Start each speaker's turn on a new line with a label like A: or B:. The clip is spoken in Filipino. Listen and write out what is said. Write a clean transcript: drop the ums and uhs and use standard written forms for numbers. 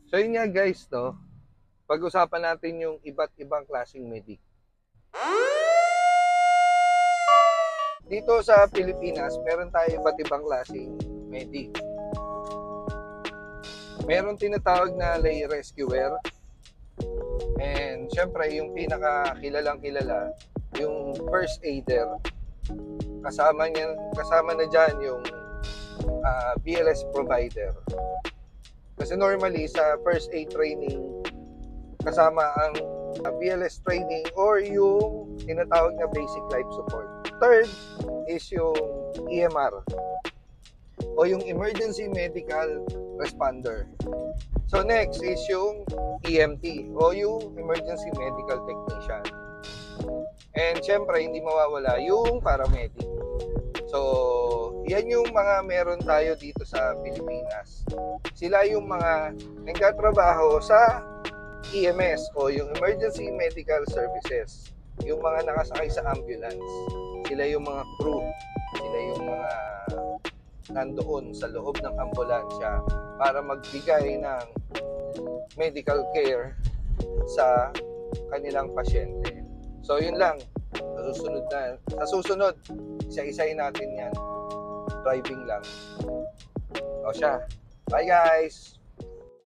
A: So yun nga guys, no? Pag-usapan natin yung iba't ibang klaseng medic. Dito sa Pilipinas, meron tayo iba't ibang klaseng medic. Meron tinatawag na lay rescuer. And syempre, yung pinakakilalang kilala, yung first aider. Kasama na dyan yung BLS provider. Kasi normally sa first aid training, kasama ang BLS training or yung tinatawag na basic life support. Third is yung EMR o yung emergency medical responder. So next is yung EMT o yung emergency medical technician. And syempre, hindi mawawala yung paramedic. So, yan yung mga meron tayo dito sa Pilipinas. Sila yung mga nagtatrabaho sa EMS o yung Emergency Medical Services. Yung mga nakasakay sa ambulance. Sila yung mga crew. Sila yung mga nandoon sa loob ng ambulansya para magbigay ng medical care sa kanilang pasyente. So, yun lang. Sa susunod, isa-isayin natin yan. Driving lang. O siya. Bye guys!